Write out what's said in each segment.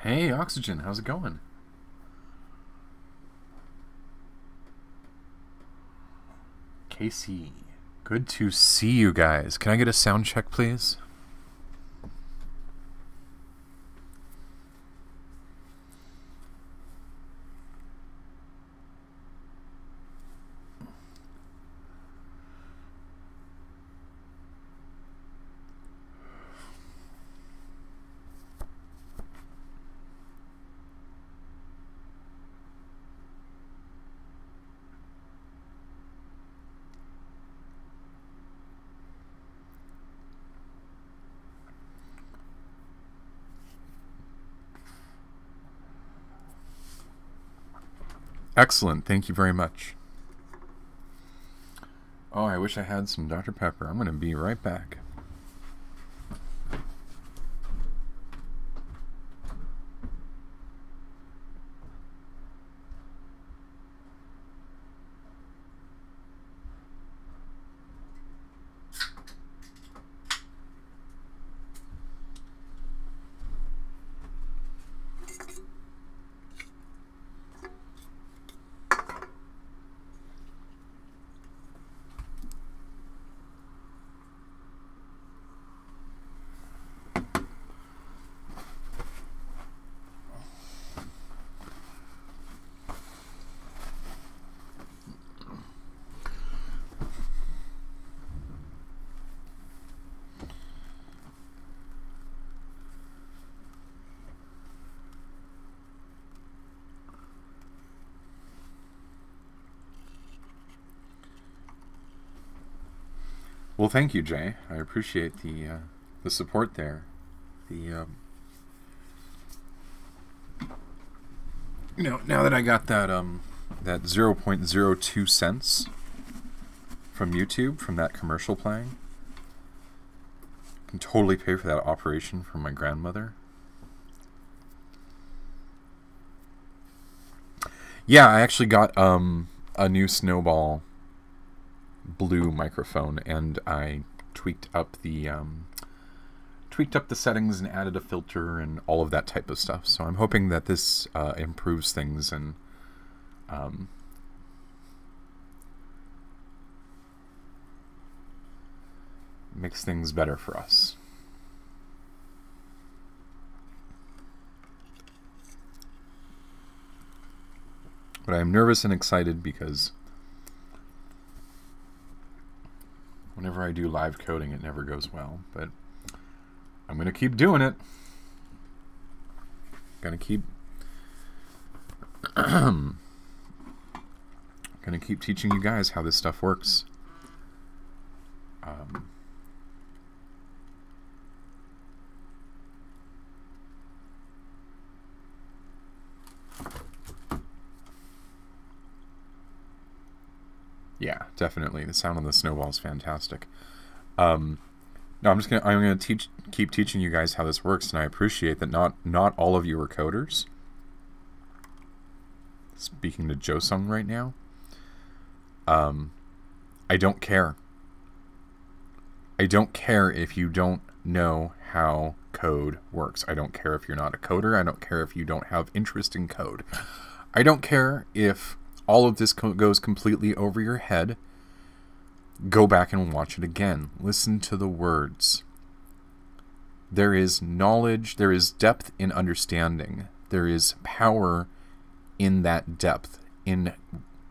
Hey, Oxygen, how's it going? Casey, good to see you guys. Can I get a sound check, please? Excellent, thank you very much. Oh, I wish I had some Dr. Pepper. I'm gonna be right back. Well, thank you, Jay. I appreciate the support there. Now that I got that that 0.02 cents from YouTube from that commercial playing, I can totally pay for that operation for my grandmother. Yeah, I actually got a new Snowball blue microphone, and I tweaked up the settings and added a filter and all of that type of stuff. So I'm hoping that this improves things and makes things better for us. But I'm nervous and excited because whenever I do live coding, it never goes well, but I'm going to keep doing it. Going to keep teaching you guys how this stuff works. Yeah, definitely. The sound on the Snowball is fantastic. No, I'm gonna keep teaching you guys how this works, and I appreciate that not all of you are coders. Speaking to Josung right now. I don't care. I don't care if you don't know how code works. I don't care if you're not a coder. I don't care if you don't have interest in code. I don't care if all of this goes completely over your head. Go back and watch it again. Listen to the words. There is knowledge, there is depth in understanding. There is power in that depth, in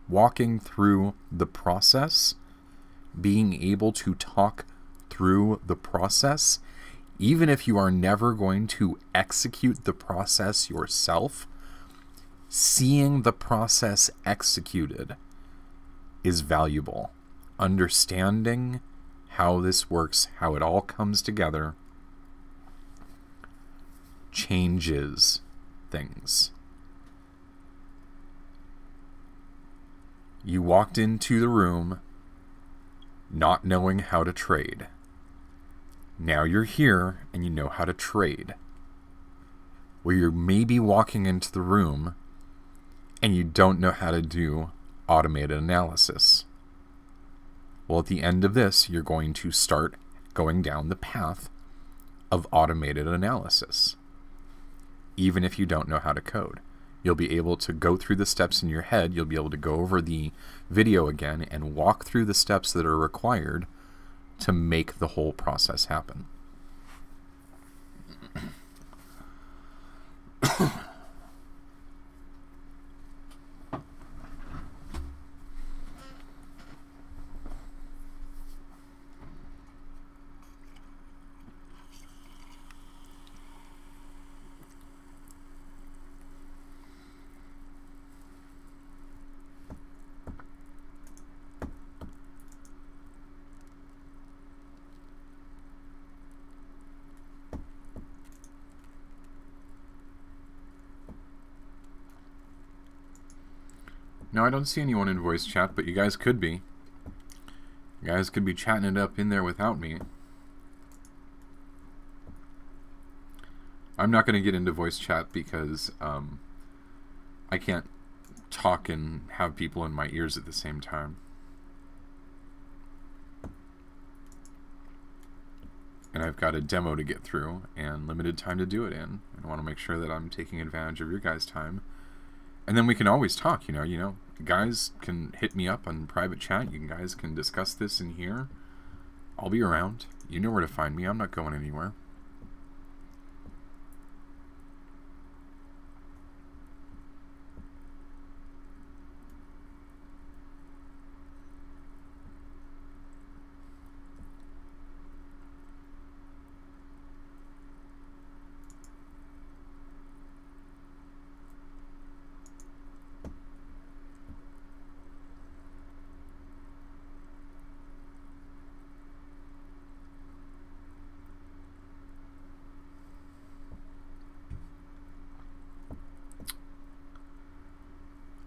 walking through the process, being able to talk through the process, even if you are never going to execute the process yourself. Seeing the process executed is valuable. Understanding how this works, how it all comes together, changes things. You walked into the room not knowing how to trade. Now you're here and you know how to trade. Where you're maybe walking into the room and you don't know how to do automated analysis. Well, at the end of this, you're going to start going down the path of automated analysis. even if you don't know how to code. You'll be able to go through the steps in your head. You'll be able to go over the video again and walk through the steps that are required to make the whole process happen. No, I don't see anyone in voice chat, but you guys could be. You guys could be chatting it up in there without me. I'm not going to get into voice chat because I can't talk and have people in my ears at the same time. And I've got a demo to get through and limited time to do it in. I want to make sure that I'm taking advantage of your guys' time. And then we can always talk, you know, guys can hit me up on private chat. You guys can discuss this in here. I'll be around. You know where to find me. I'm not going anywhere.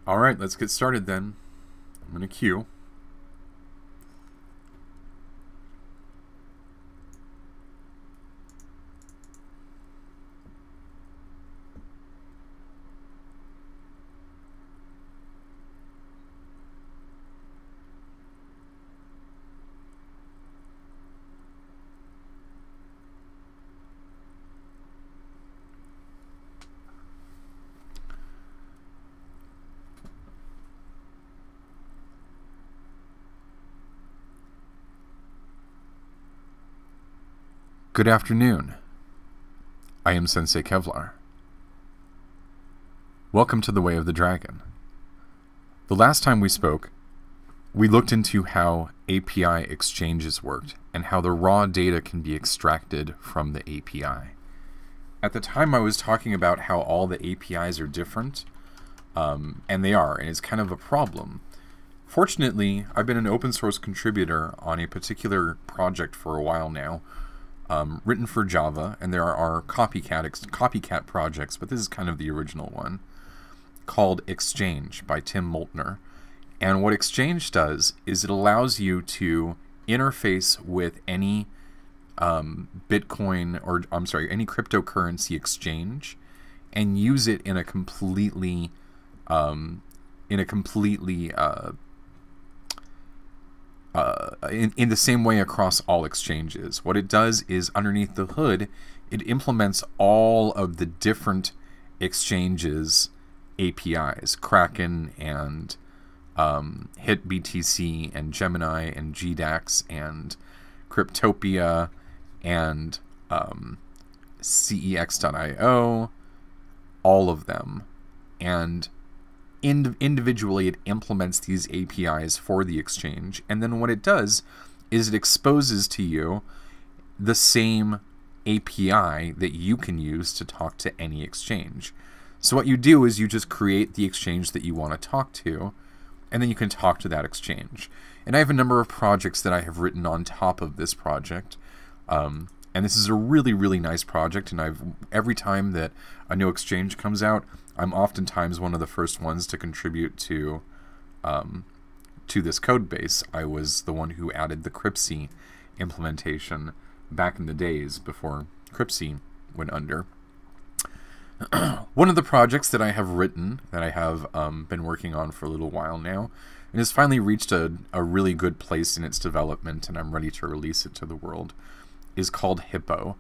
Alright, let's get started then. I'm going to queue. Good afternoon. I am Sensei Kevlar. Welcome to the Way of the Dragon. The last time we spoke, we looked into how API exchanges worked and how the raw data can be extracted from the API. At the time I was talking about how all the APIs are different, and they are, and it's kind of a problem. Fortunately, I've been an open source contributor on a particular project for a while now, written for Java, and there are copycat projects, but this is kind of the original one, called Exchange by Tim Moltner. And what Exchange does is it allows you to interface with any Bitcoin, or I'm sorry, any cryptocurrency exchange, and use it in a completely in the same way across all exchanges. What it does is, underneath the hood, it implements all of the different exchanges APIs, Kraken and HitBTC and Gemini and GDAX and Cryptopia and CEX.io, all of them. And individually it implements these APIs for the exchange, and then what it does is it exposes to you the same API that you can use to talk to any exchange. So what you do is you just create the exchange that you want to talk to, and then you can talk to that exchange. And I have a number of projects that I have written on top of this project, and this is a really, really nice project, and every time that a new exchange comes out, I'm oftentimes one of the first ones to contribute to this code base. I was the one who added the Cryptsy implementation back in the days before Cryptsy went under. One of the projects that I have written, that I have been working on for a little while now, and has finally reached a really good place in its development, and I'm ready to release it to the world, is called Hippo.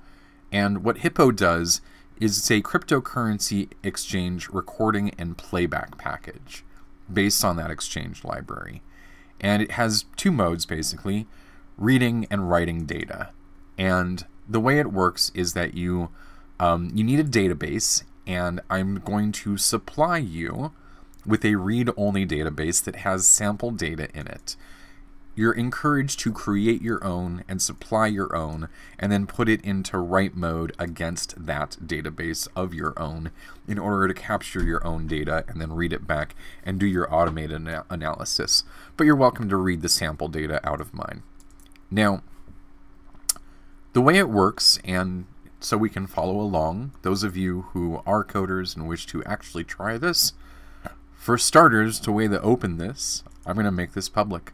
And what Hippo does is it's a cryptocurrency exchange recording and playback package based on that exchange library. And it has two modes, basically, reading and writing data. And the way it works is that you need a database, and I'm going to supply you with a read-only database that has sample data in it. You're encouraged to create your own and supply your own, and then put it into write mode against that database of your own in order to capture your own data and then read it back and do your automated analysis. But you're welcome to read the sample data out of mine. Now, the way it works, and so we can follow along, those of you who are coders and wish to actually try this, for starters, the way to open this, I'm going to make this public.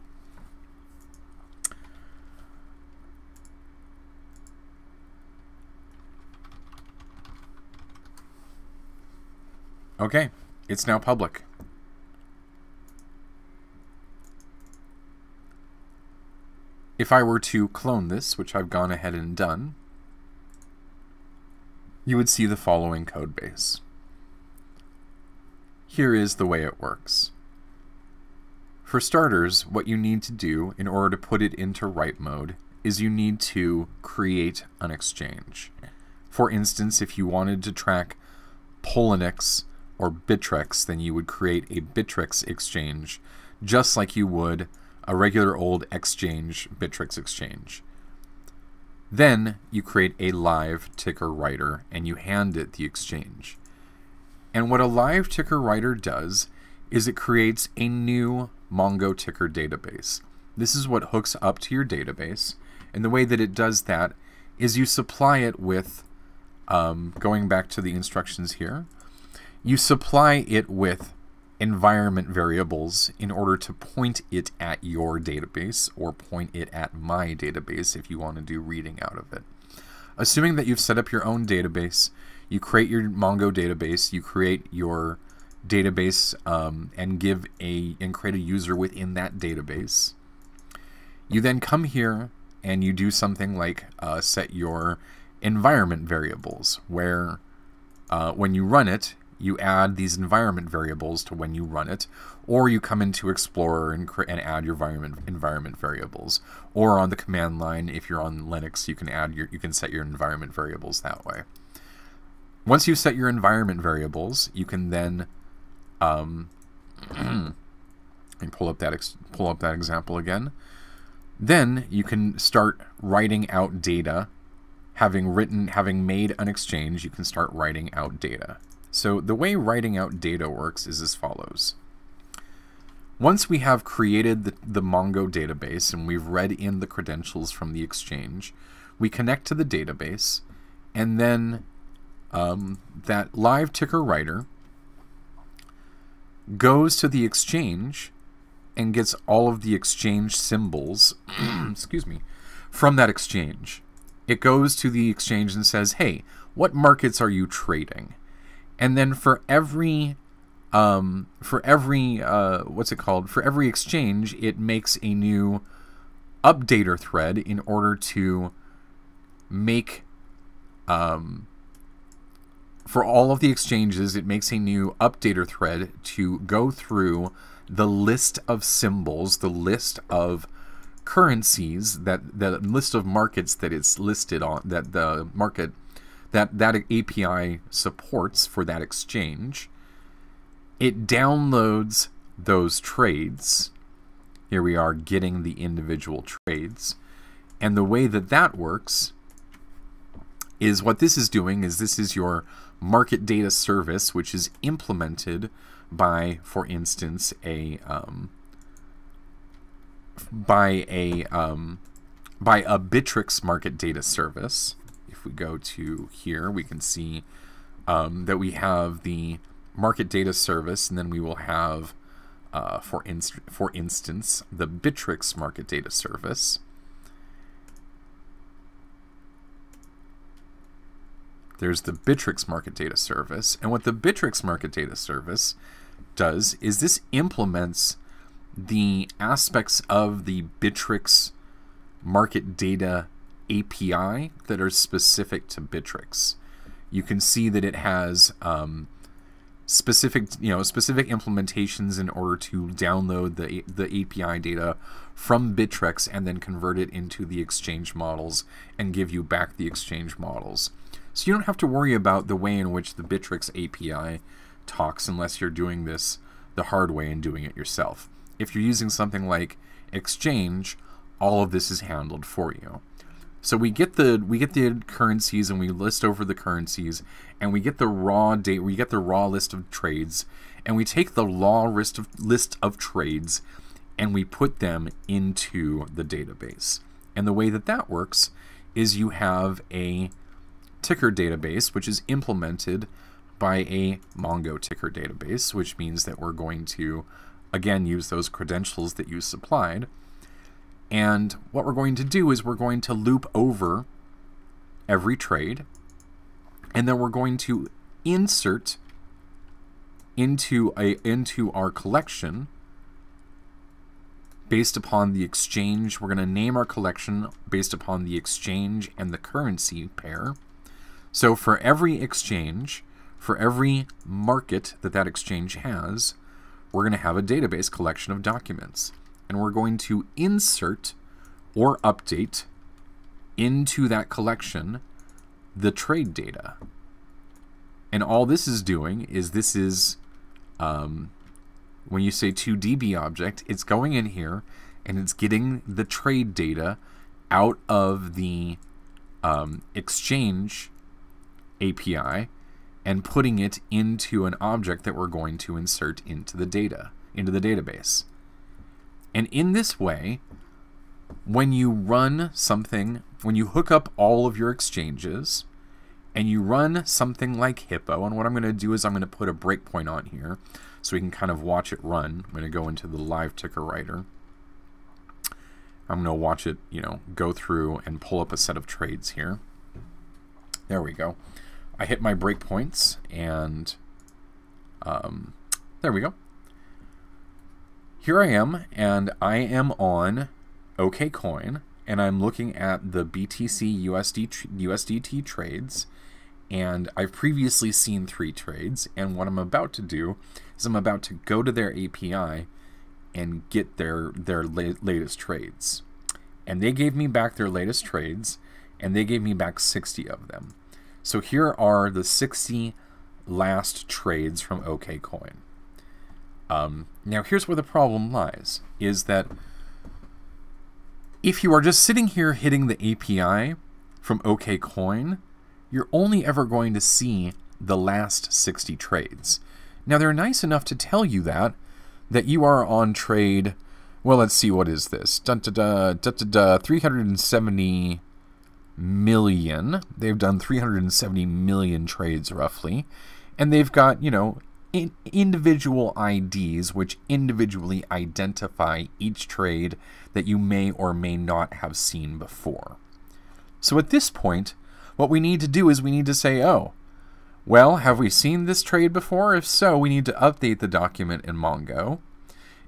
Okay, it's now public. If I were to clone this, which I've gone ahead and done, you would see the following code base. Here is the way it works. For starters, what you need to do in order to put it into write mode is you need to create an exchange. For instance, if you wanted to track Poloniex or Bittrex, then you would create a Bittrex exchange, just like you would a regular old exchange, Bittrex exchange. Then you create a live ticker writer and you hand it the exchange. And what a live ticker writer does is it creates a new Mongo ticker database. This is what hooks up to your database, and the way that it does that is you supply it with, going back to the instructions here, you supply it with environment variables in order to point it at your database or point it at my database if you want to do reading out of it. Assuming that you've set up your own database, you create your Mongo database, you create your database and create a user within that database. You then come here and you do something like set your environment variables, where when you run it, you add these environment variables to when you run it, or you come into Explorer and add your environment variables. Or on the command line, if you're on Linux, you can set your environment variables that way. Once you set your environment variables, you can then and pull up that example again. Then you can start writing out data. Having made an exchange, you can start writing out data. So the way writing out data works is as follows. Once we have created the Mongo database and we've read in the credentials from the exchange, we connect to the database, and then that live ticker writer goes to the exchange and gets all of the exchange symbols excuse me, from that exchange. It goes to the exchange and says, hey, what markets are you trading? And then for every exchange, it makes a new updater thread in order to make, for all of the exchanges, it makes a new updater thread to go through the list of symbols, the list of currencies, the list of markets that it's listed on, that the market that API supports for that exchange. It downloads those trades. Here we are getting the individual trades. And the way that works is what this is doing is this is your market data service, which is implemented by, for instance, a Bittrex market data service. If we go to here, we can see that we have the market data service, and then we will have, for instance, the Bittrex market data service. There's the Bittrex market data service, and what the Bittrex market data service does is this implements the aspects of the Bittrex market data API that are specific to Bittrex. you can see that it has specific implementations in order to download the API data from Bittrex and then convert it into the exchange models and give you back the exchange models. So you don't have to worry about the way in which the Bittrex API talks unless you're doing this the hard way and doing it yourself. If you're using something like Exchange, all of this is handled for you. So we get the currencies and we list over the currencies, and we get the raw date. We get the raw list of trades, and we take the raw list of trades, and we put them into the database. And the way that works is you have a ticker database, which is implemented by a Mongo ticker database, which means that we're going to again use those credentials that you supplied. And what we're going to do is we're going to loop over every trade, and then we're going to insert into our collection based upon the exchange. We're going to name our collection based upon the exchange and the currency pair. So for every exchange, for every market that exchange has, we're going to have a database collection of documents. And we're going to insert or update into that collection the trade data. And all this is doing is when you say toDB object, it's going in here and it's getting the trade data out of the exchange API and putting it into an object that we're going to insert into the database. And in this way, when you run something, when you hook up all of your exchanges and you run something like Hippo, and what I'm going to do is I'm going to put a breakpoint on here so we can kind of watch it run. I'm going to go into the live ticker writer. I'm going to watch it, go through and pull up a set of trades here. There we go. I hit my breakpoints, and there we go. Here I am, and I am on OKCoin, and I'm looking at the BTC USDT trades, and I've previously seen 3 trades, and what I'm about to do is I'm about to go to their API and get their latest trades. And they gave me back their latest trades, and they gave me back 60 of them. So here are the 60 last trades from OKCoin. Now here's where the problem lies, is that if you are just sitting here hitting the API from OKCoin, you're only ever going to see the last 60 trades. Now they're nice enough to tell you that you are on trade, well, let's see, what is this? 370 million. They've done 370 million trades roughly, and they've got, individual IDs which individually identify each trade that you may or may not have seen before. So at this point, what we need to do is we need to say, oh, well, have we seen this trade before? If so, we need to update the document in Mongo.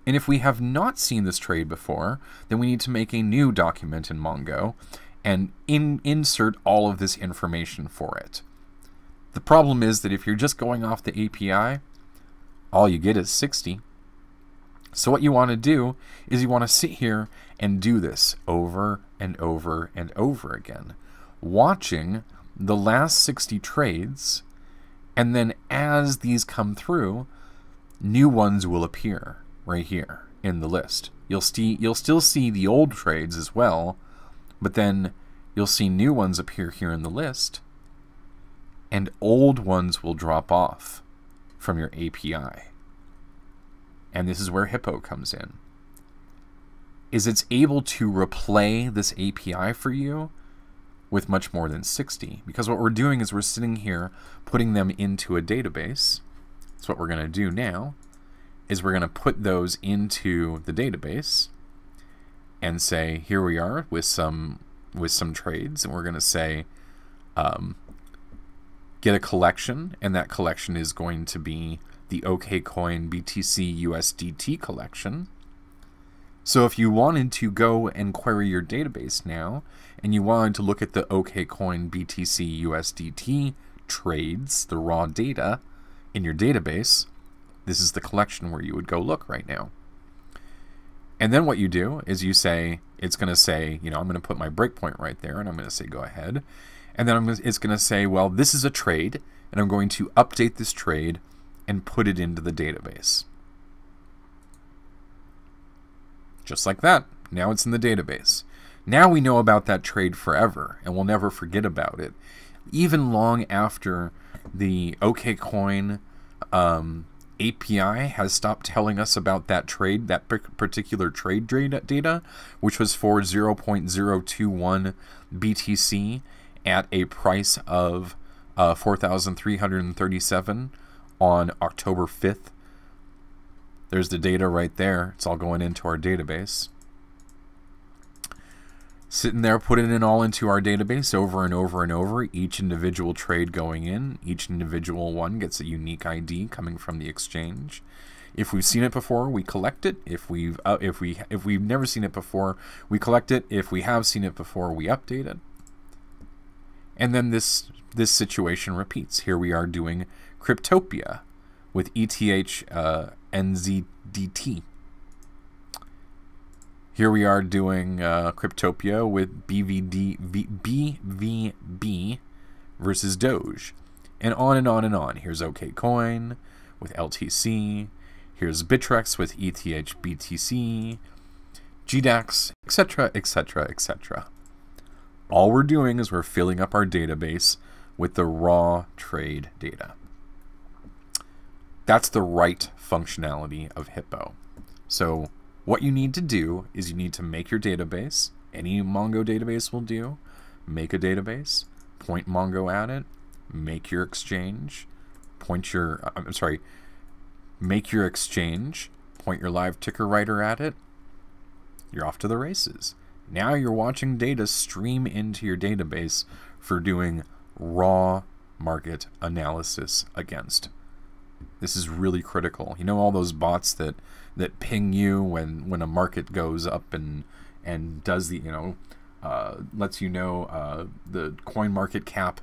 And if we have not seen this trade before, then we need to make a new document in Mongo and insert all of this information for it. The problem is that if you're just going off the API, all you get is 60. So what you want to do is you want to sit here and do this over and over and over again, watching the last 60 trades, and then as these come through, new ones will appear right here in the list. You'll still see the old trades as well, but then you'll see new ones appear here in the list, and old ones will drop off from your API. And this is where Hippo comes in. It's able to replay this API for you with much more than 60. Because what we're doing is we're sitting here putting them into a database. So what we're going to do now is we're going to put those into the database and say, here we are with some trades, and we're going to say get a collection, and that collection is going to be the OKCoin BTC USDT collection. So if you wanted to go and query your database now, and you wanted to look at the OKCoin BTC USDT trades, the raw data in your database, this is the collection where you would go look right now. And then what you do is you say, it's going to say, I'm going to put my breakpoint right there, and I'm going to say go ahead. And then it's going to say, well, this is a trade, and I'm going to update this trade and put it into the database. Just like that. Now it's in the database. Now we know about that trade forever, and we'll never forget about it. Even long after the OKCoin API has stopped telling us about that trade, that particular trade data, which was for 0.021 BTC at a price of 4,337 on October 5th. There's the data right there. It's all going into our database. Sitting there, putting it all into our database over and over and over. Each individual trade going in, each individual one gets a unique ID coming from the exchange. If we've seen it before, we collect it. If we've never seen it before, we collect it. If we have seen it before, we update it. And then this situation repeats. Here we are doing Cryptopia with ETH NZDT. Here we are doing Cryptopia with BVB versus Doge. And on and on and on. Here's OKCoin with LTC. Here's Bittrex with ETH BTC, GDAX, etc., etc., etc. All we're doing is we're filling up our database with the raw trade data. That's the right functionality of Hippo. So what you need to do is you need to make your database. Any Mongo database will do. Make a database, point Mongo at it, make your exchange, make your exchange, point your live ticker writer at it. You're off to the races. Now you're watching data stream into your database for doing raw market analysis against. This is really critical. You know all those bots that ping you when a market goes up and does the lets you know the coin market cap,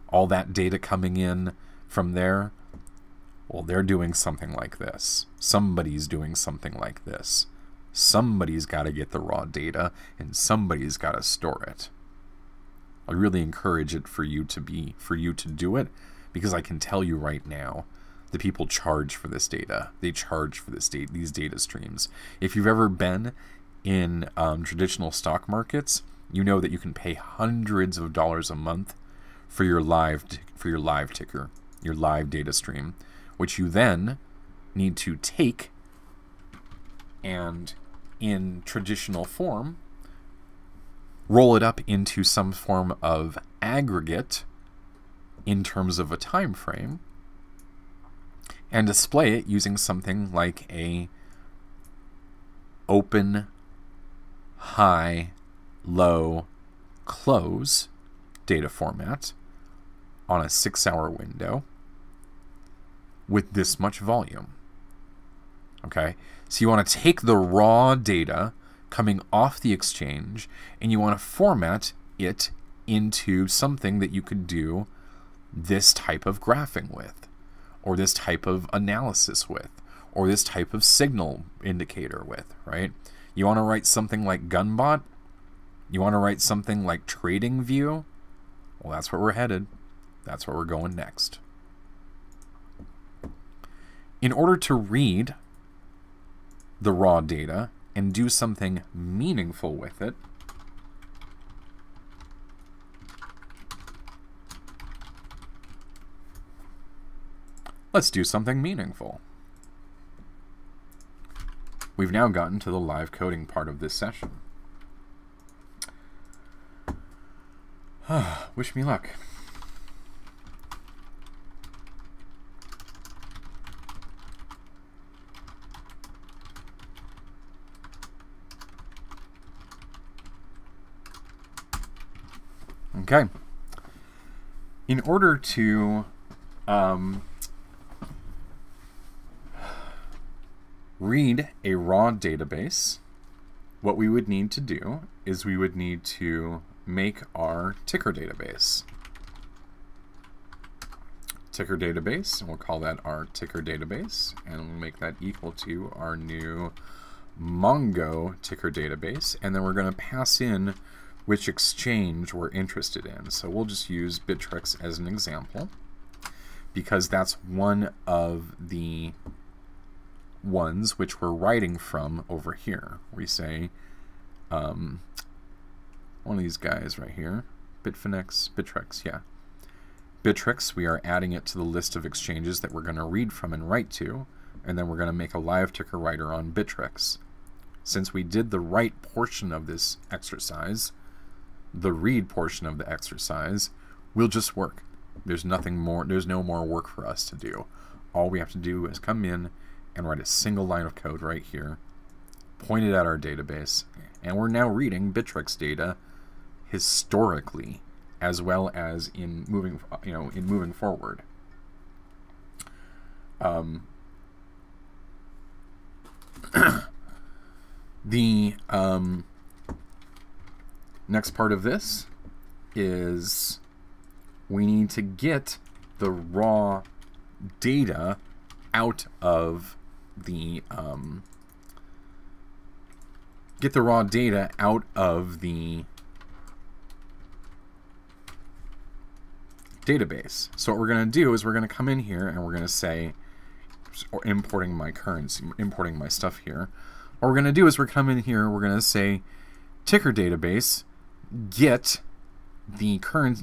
all that data coming in from there. Well, they're doing something like this. Somebody's doing something like this. Somebody's got to get the raw data and somebody's got to store it. I really encourage it for you to do it, because I can tell you right now, the people charge for this data. They charge for these data streams. If you've ever been in traditional stock markets, you know that you can pay hundreds of dollars a month for your live ticker, your live data stream, which you then need to take and in traditional form roll it up into some form of aggregate in terms of a time frame, and display it using something like a open, high, low, close data format on a 6-hour window with this much volume. Okay, so you want to take the raw data coming off the exchange and you want to format it into something that you could do this type of graphing with, or this type of analysis with, or this type of signal indicator with, right? You want to write something like Gunbot? You want to write something like Trading View? Well, that's where we're headed. That's where we're going next. In order to read the raw data and do something meaningful with it, let's do something meaningful. We've now gotten to the live coding part of this session. Wish me luck. Okay. In order to read a raw database, what we would need to do is we would need to make our ticker database. ticker database, and we'll call that our ticker database, and we'll make that equal to our new Mongo ticker database, and then we're going to pass in which exchange we're interested in. So we'll just use Bittrex as an example, because that's one of the ones which we're writing from over here. We say one of these guys right here, Bittrex, yeah. Bittrex, we are adding it to the list of exchanges that we're going to read from and write to, and then we're going to make a live ticker writer on Bittrex. Since we did the write portion of this exercise, the read portion of the exercise will just work. There's nothing more, there's no more work for us to do. All we have to do is come in and write a single line of code right here, point it at our database, and we're now reading Bittrex data historically, as well as in moving, in moving forward. The next part of this is we need to get the raw data out of the database. So what we're going to do is we're going to come in here and we're going to say, or importing my currency, importing my stuff here. What we're going to do is we're coming in here, we're going to say ticker database, get the data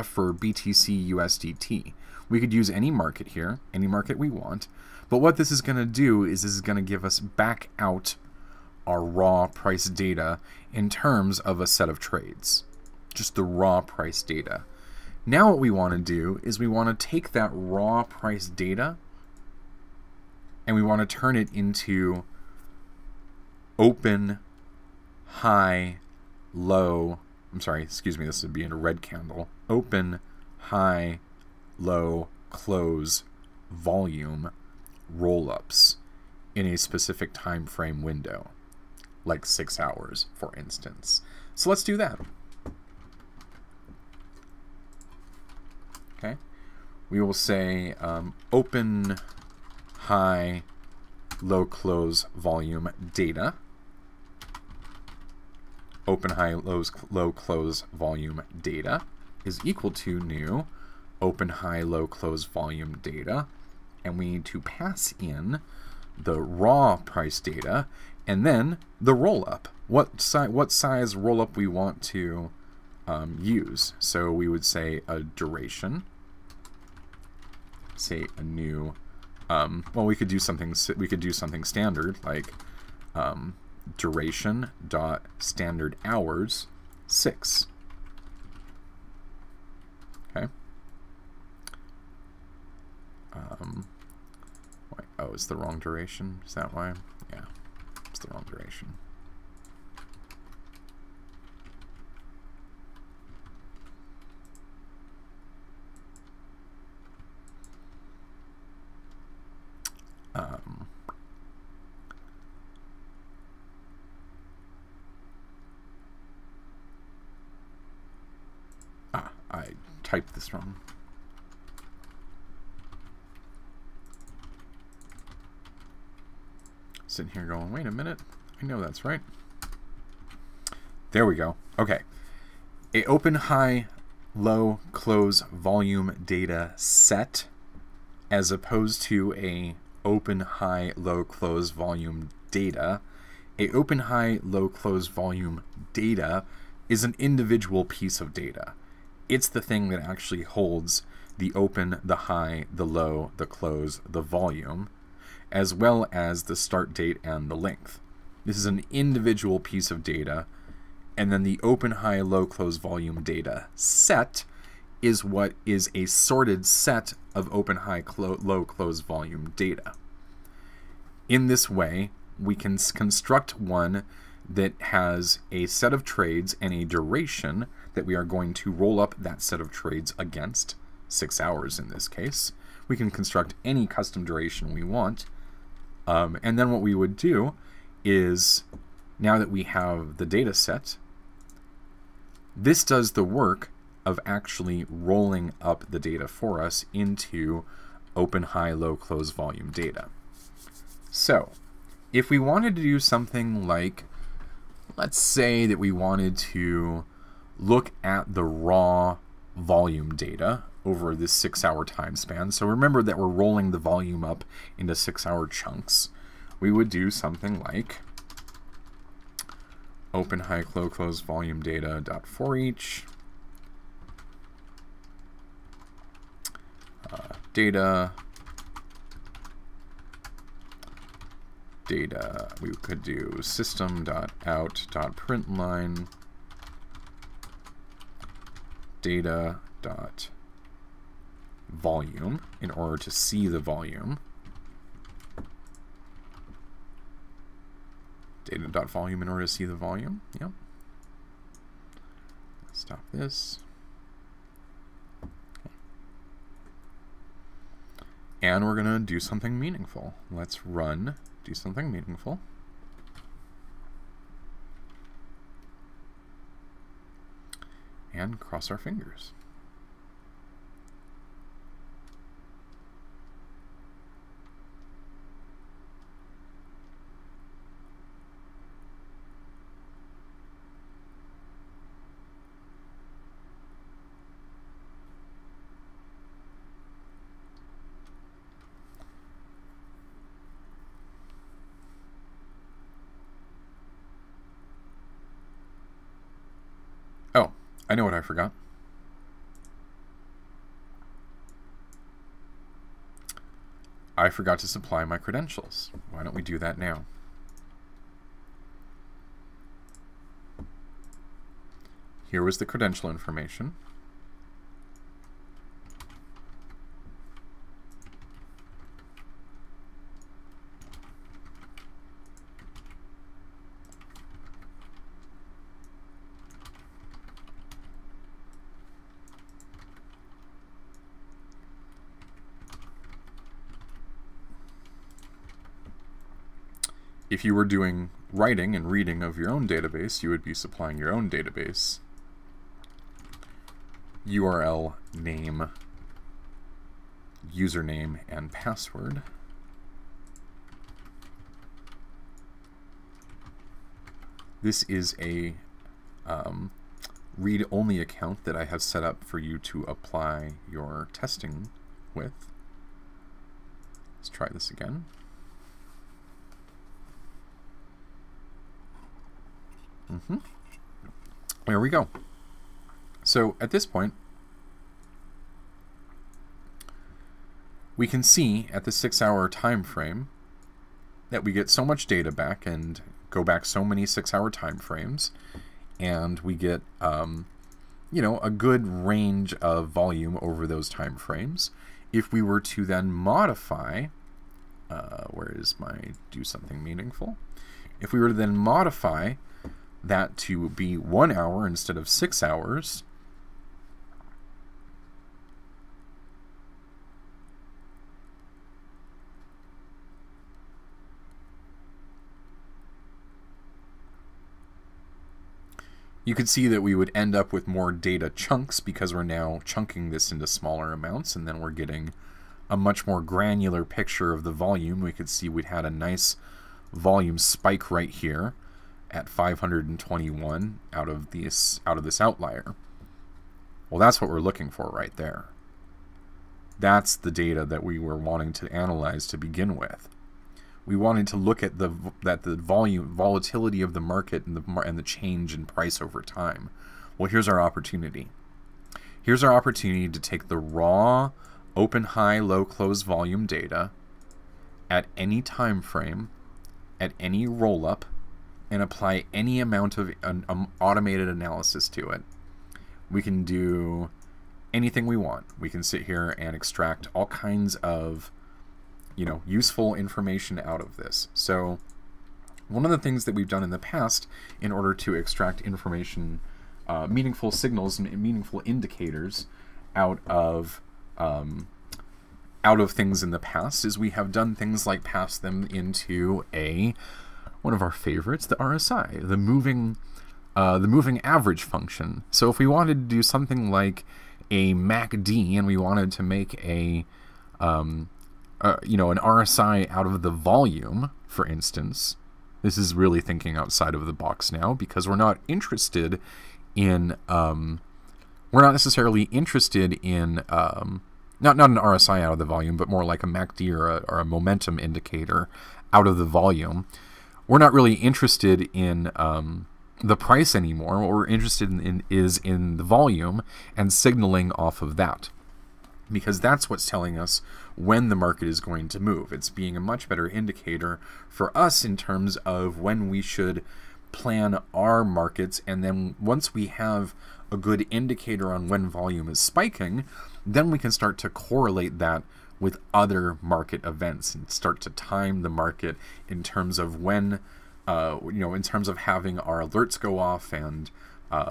for BTC USDT. We could use any market here, any market we want, but what this is going to do is this is going to give us back out our raw price data in terms of a set of trades. Just the raw price data. Now what we want to do is we want to take that raw price data and we want to turn it into open, high, low, this would be in a red candle, open, high, low, close, volume roll-ups in a specific time frame window, like 6 hours, for instance. So let's do that. Okay, we will say open, high, low, close, volume data. Open, high, low, close, volume data is equal to new open, high, low, close, volume data, and we need to pass in the raw price data and then the roll-up. What size roll-up we want to use. So we would say a duration. Say a new. Well, we could do something. We could do something standard like duration dot standard hours 6. Okay. Wait, oh, it's the wrong duration. Is that why? Yeah, it's the wrong duration. I typed this wrong. Sitting here going, wait a minute, I know that's right. There we go. Okay. A open, high, low, close, volume data set as opposed to a open, high, low, close, volume data. A open, high, low, close, volume data is an individual piece of data. It's the thing that actually holds the open, the high, the low, the close, the volume, as well as the start date and the length. This is an individual piece of data, and then the open, high, low, close, volume data set is what is a sorted set of open, high, low, close, volume data. In this way, we can construct one that has a set of trades and a duration that we are going to roll up that set of trades against, 6 hours in this case. We can construct any custom duration we want. And then what we would do is, now that we have the data set, this does the work of actually rolling up the data for us into open, high, low, close volume data. So if we wanted to do something like, let's say that we wanted to look at the raw volume data over this 6-hour time span. So remember that we're rolling the volume up into 6-hour chunks. We would do something like open, high, low, close volume data dot for each data. We could do system.out.println data dot volume in order to see the volume. Data dot volume in order to see the volume. Yep. Stop this. And we're going to do something meaningful. Let's run, do something meaningful. And cross our fingers. Oh, I know what I forgot. I forgot to supply my credentials. Why don't we do that now? Here was the credential information. If you were doing writing and reading of your own database, you would be supplying your own database URL, name, username, and password. This is a read-only account that I have set up for you to apply your testing with. Let's try this again. There we go. So at this point, we can see at the 6-hour time frame that we get so much data back and go back so many 6-hour time frames, and we get you know, a good range of volume over those time frames. If we were to then modify, where is my do something meaningful? If we were to then modify that to be 1 hour instead of 6 hours, you could see that we would end up with more data chunks because we're now chunking this into smaller amounts, and then we're getting a much more granular picture of the volume. We could see we'd had a nice volume spike right here at 521 out of this outlier. Well, that's what we're looking for right there. That's the data that we were wanting to analyze to begin with. We wanted to look at the volatility of the market and the change in price over time. Well, here's our opportunity. Here's our opportunity to take the raw open, high, low, close volume data at any time frame, at any roll-up, and apply any amount of automated analysis to it. We can do anything we want. We can sit here and extract all kinds of, you know, useful information out of this. So one of the things that we've done in the past in order to extract information, meaningful signals and meaningful indicators out of things in the past, is we have done things like pass them into one of our favorites, the RSI, the moving the moving average function. So if we wanted to do something like a MACD and we wanted to make an RSI out of the volume, for instance, this is really thinking outside of the box now, because we're not interested in we're not necessarily interested in not an RSI out of the volume, but more like a MACD or a momentum indicator out of the volume. We're not really interested in the price anymore. What we're interested in is in the volume and signaling off of that, because that's what's telling us when the market is going to move. It's being a much better indicator for us in terms of when we should plan our markets, and then once we have a good indicator on when volume is spiking, then we can start to correlate that with other market events and start to time the market in terms of when, in terms of having our alerts go off, and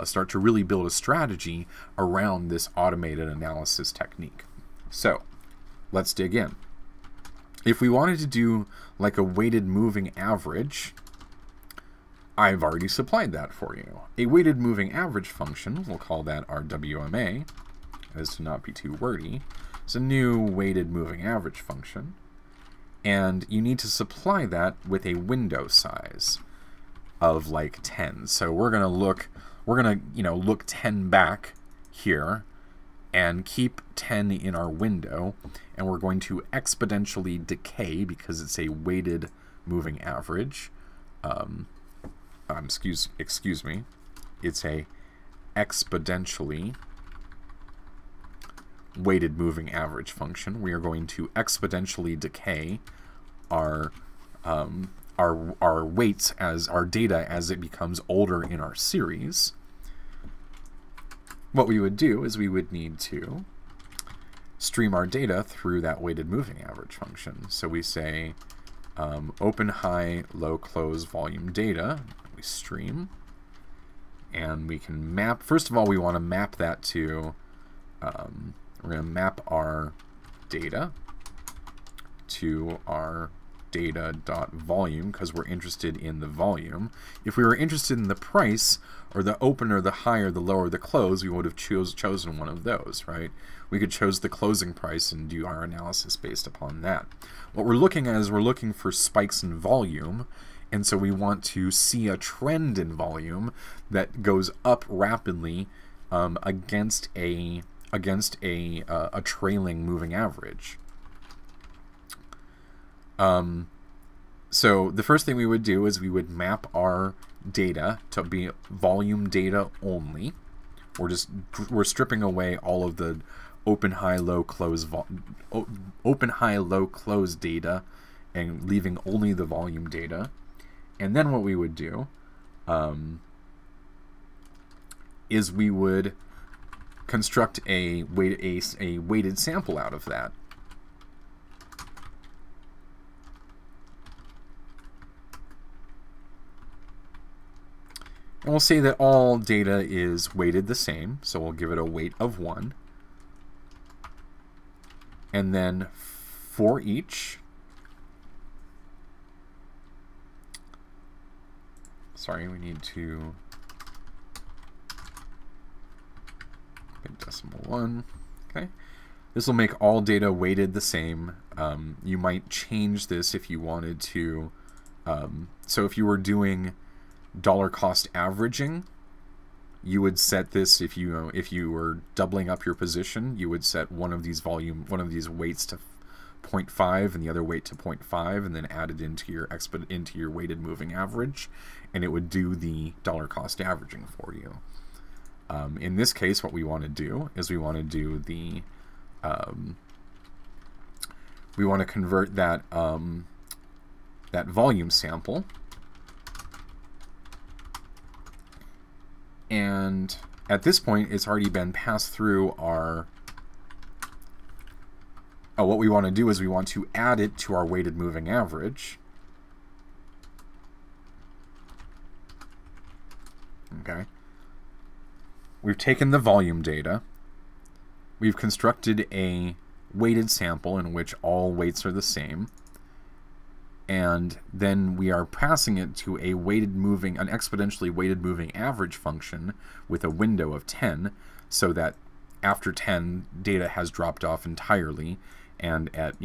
start to really build a strategy around this automated analysis technique. So let's dig in. If we wanted to do like a weighted moving average, I've already supplied that for you. A weighted moving average function, we'll call that our WMA, as to not be too wordy. It's a new weighted moving average function, and you need to supply that with a window size of like 10. So we're gonna look 10 back here and keep 10 in our window, and we're going to exponentially decay because it's a weighted moving average. Excuse me. It's a exponentially weighted moving average function. We are going to exponentially decay our weights as our data as it becomes older in our series. What we would do is we would need to stream our data through that weighted moving average function. So we say open, high, low, close volume data. We stream, and we can map. First of all, we want to map that to, we're going to map our data to our data.volume because we're interested in the volume. If we were interested in the price, or the open, or the high, or the low, or the close, we would have chosen one of those, right? We could choose the closing price and do our analysis based upon that. What we're looking at is we're looking for spikes in volume, and so we want to see a trend in volume that goes up rapidly against a trailing moving average. So the first thing we would do is we would map our data to be volume data only. We're stripping away all of the open, high, low, close data and leaving only the volume data. And then what we would do is we would construct a weighted sample out of that. And we'll say that all data is weighted the same, so we'll give it a weight of 1. And then for each, sorry, we need to make decimal 1. Okay, this will make all data weighted the same. You might change this if you wanted to. So if you were doing dollar cost averaging, you would set this, if you were doubling up your position, you would set one of these weights to 0.5 and the other weight to 0.5, and then add it into your weighted moving average, and it would do the dollar cost averaging for you. In this case, what we want to do is we want to do the we want to convert that that volume sample, and at this point it's already been passed through our what we want to do is we want to add it to our weighted moving average. Okay, we've taken the volume data, we've constructed a weighted sample in which all weights are the same, and then we are passing it to a an exponentially weighted moving average function with a window of 10, so that after 10 data has dropped off entirely, and at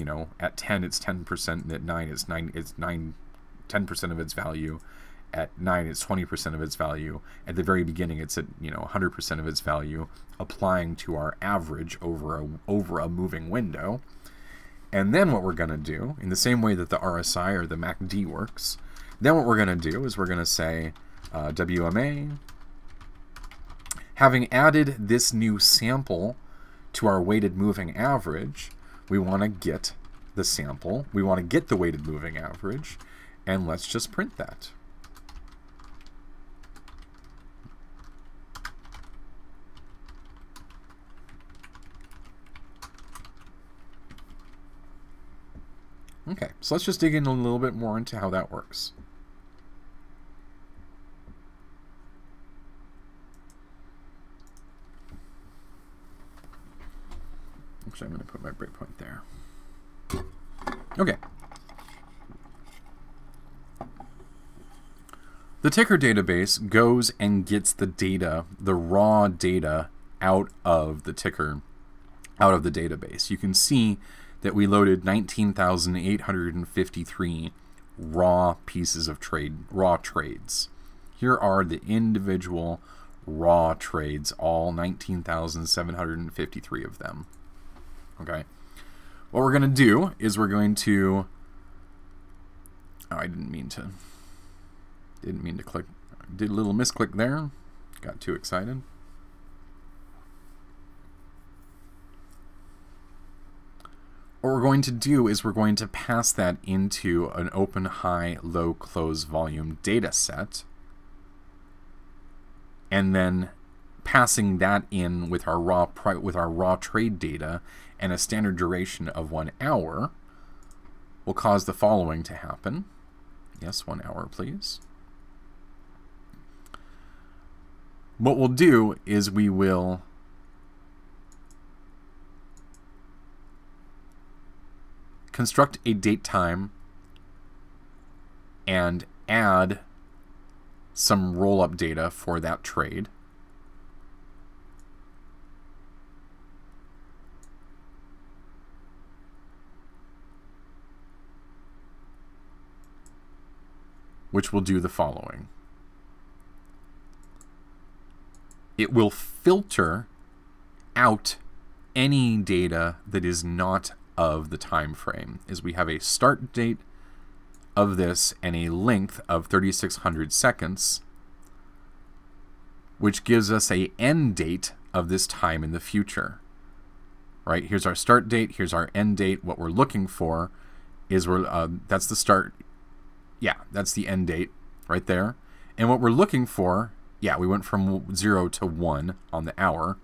at 10 it's 10%, and at 9 it's 10% of its value, at 9 it's 20% of its value, at the very beginning it's at 100% of its value, applying to our average over a moving window. And then what we're going to do, in the same way that the RSI or the MACD works, then what we're going to do is we're going to say WMA, having added this new sample to our weighted moving average, we want to get the sample, we want to get the weighted moving average, and let's just print that. Okay, so let's just dig in a little bit more into how that works. Actually, I'm going to put my breakpoint there. Okay. The ticker database goes and gets the data, the raw data, out of the ticker, out of the database. You can see that we loaded 19,853 raw pieces of raw trades. Here are the individual raw trades, all 19,753 of them. Okay. What we're going to do is we're going to... Oh, I didn't mean to click. Did a little misclick there. Got too excited. What we're going to do is we're going to pass that into an open, high, low, close volume data set, and then passing that in with our raw trade data and a standard duration of 1 hour will cause the following to happen. Yes, 1 hour, please. What we'll do is we will construct a date time and add some roll-up data for that trade. Which will do the following. It will filter out any data that is not of the time frame, is we have a start date of this and a length of 3,600 seconds, which gives us a end date of this time in the future. Right? Here's our start date, here's our end date. What we're looking for is that's the start. Yeah, that's the end date right there. And what we're looking for, yeah, we went from 0 to 1 on the hour.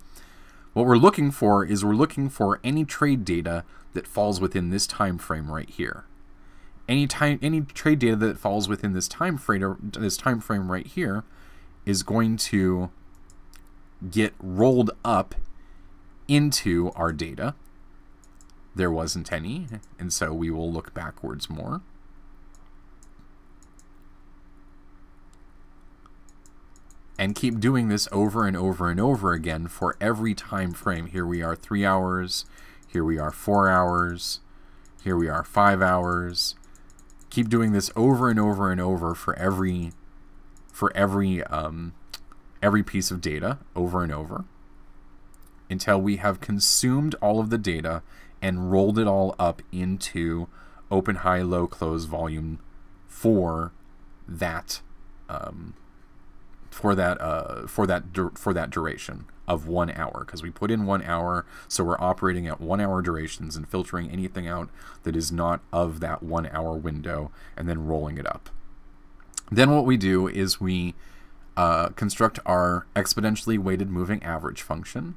What we're looking for is we're looking for any trade data that falls within this time frame right here. Any trade data that falls within this time frame right here is going to get rolled up into our data. There wasn't any, and so we will look backwards more. And keep doing this over and over and over again for every time frame. Here we are 3 hours. Here we are 4 hours. Here we are 5 hours. Keep doing this over and over and over for every piece of data, over and over, until we have consumed all of the data and rolled it all up into open, high, low, close volume for that duration of 1 hour, because we put in 1 hour, so we're operating at 1 hour durations and filtering anything out that is not of that 1 hour window and then rolling it up. Then what we do is we construct our exponentially weighted moving average function,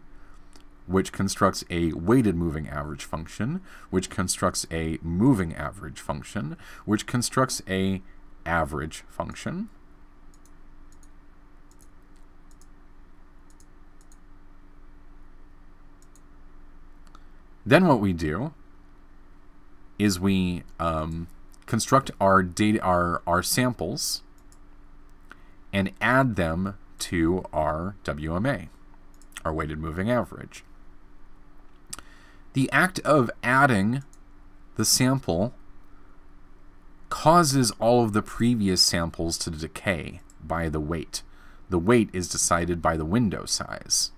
which constructs a weighted moving average function, which constructs a moving average function, which constructs a average function. Then what we do is we construct our data, our samples, and add them to our WMA, our weighted moving average. The act of adding the sample causes all of the previous samples to decay by the weight. The weight is decided by the window size.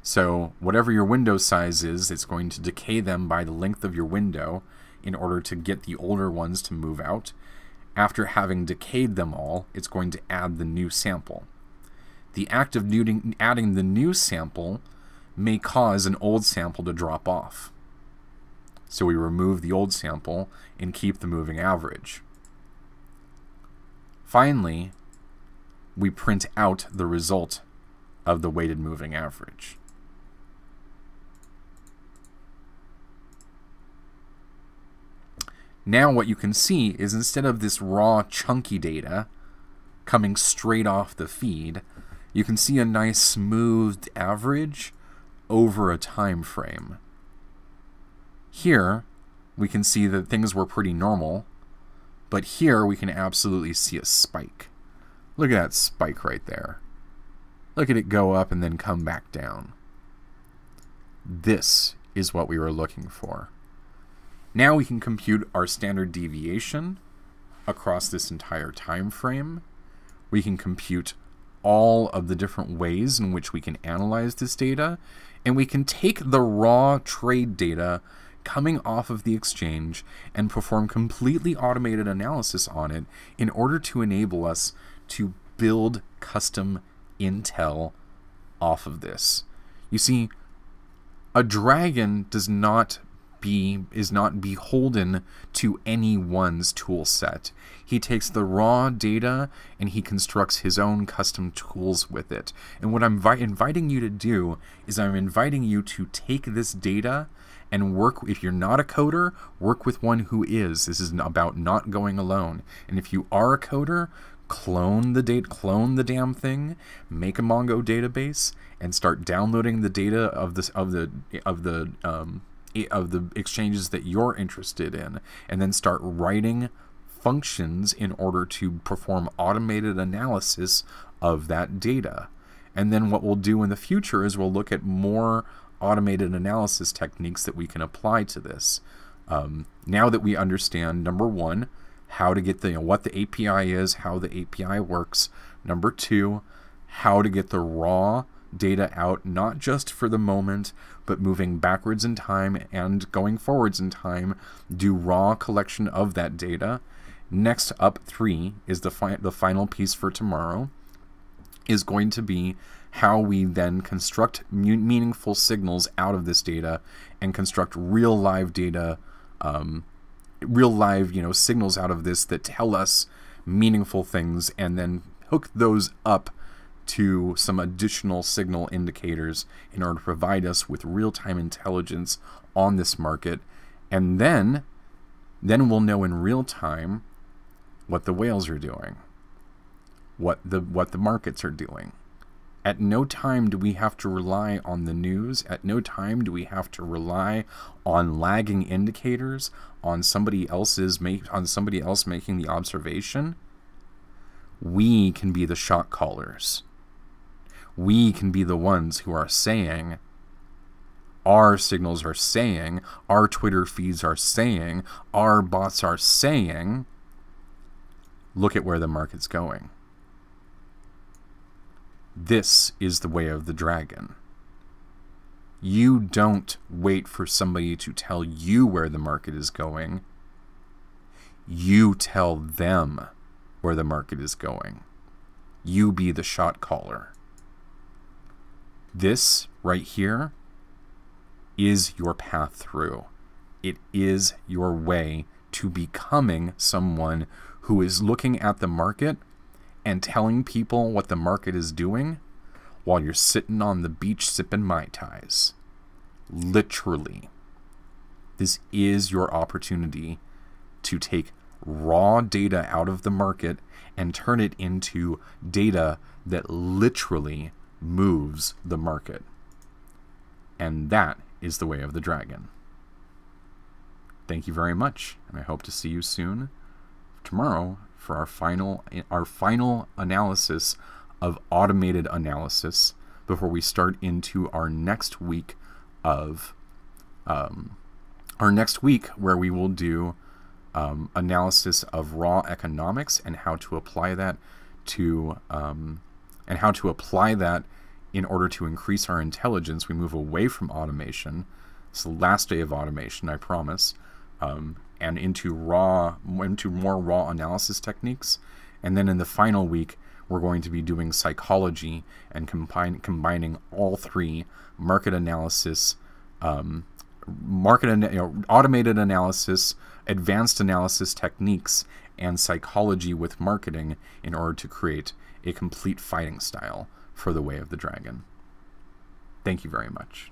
So whatever your window size is, it's going to decay them by the length of your window in order to get the older ones to move out. After having decayed them all, it's going to add the new sample. The act of adding the new sample may cause an old sample to drop off. So we remove the old sample and keep the moving average. Finally, we print out the result of the weighted moving average. Now what you can see is instead of this raw chunky data coming straight off the feed, you can see a nice smoothed average over a time frame. Here we can see that things were pretty normal, but here we can absolutely see a spike. Look at that spike right there. Look at it go up and then come back down. This is what we were looking for. Now we can compute our standard deviation across this entire time frame. We can compute all of the different ways in which we can analyze this data, and we can take the raw trade data coming off of the exchange and perform completely automated analysis on it in order to enable us to build custom intel off of this. You see, a dragon is not beholden to anyone's tool set. He takes the raw data and he constructs his own custom tools with it. And what I'm inviting you to do is I'm inviting you to take this data and work, if you're not a coder, work with one who is. This is about not going alone. And if you are a coder, clone the damn thing, make a Mongo database, and start downloading the data of the exchanges that you're interested in, and then start writing functions in order to perform automated analysis of that data. And then what we'll do in the future is we'll look at more automated analysis techniques that we can apply to this. Now that we understand, number one, how to get what the API is, how the API works. Number two, how to get the raw data out, not just for the moment, but moving backwards in time and going forwards in time, do raw collection of that data. Next up, 3 is the final piece for tomorrow, is going to be how we then construct meaningful signals out of this data and construct real live data, signals out of this that tell us meaningful things, and then hook those up to some additional signal indicators in order to provide us with real-time intelligence on this market. And then we'll know in real time what the whales are doing, what the markets are doing. At no time do we have to rely on the news. At no time do we have to rely on lagging indicators, on somebody else making the observation. We can be the shot callers. We can be the ones who are saying, our signals are saying, our Twitter feeds are saying, our bots are saying, look at where the market's going. This is the way of the dragon. You don't wait for somebody to tell you where the market is going. You tell them where the market is going. You be the shot caller. This right here is your path through. It is your way to becoming someone who is looking at the market and telling people what the market is doing while you're sitting on the beach sipping Mai Tais. Literally. This is your opportunity to take raw data out of the market and turn it into data that literally moves the market. And that is the way of the dragon. Thank you very much, and I hope to see you soon tomorrow for our final analysis of automated analysis before we start into our next week of where we will do analysis of raw economics and how to apply that in order to increase our intelligence. We move away from automation. It's the last day of automation, I promise, and into more raw analysis techniques. And then in the final week, we're going to be doing psychology and combining all three: market analysis, automated analysis, advanced analysis techniques, and psychology with marketing in order to create a complete fighting style for the Way of the Dragon. Thank you very much.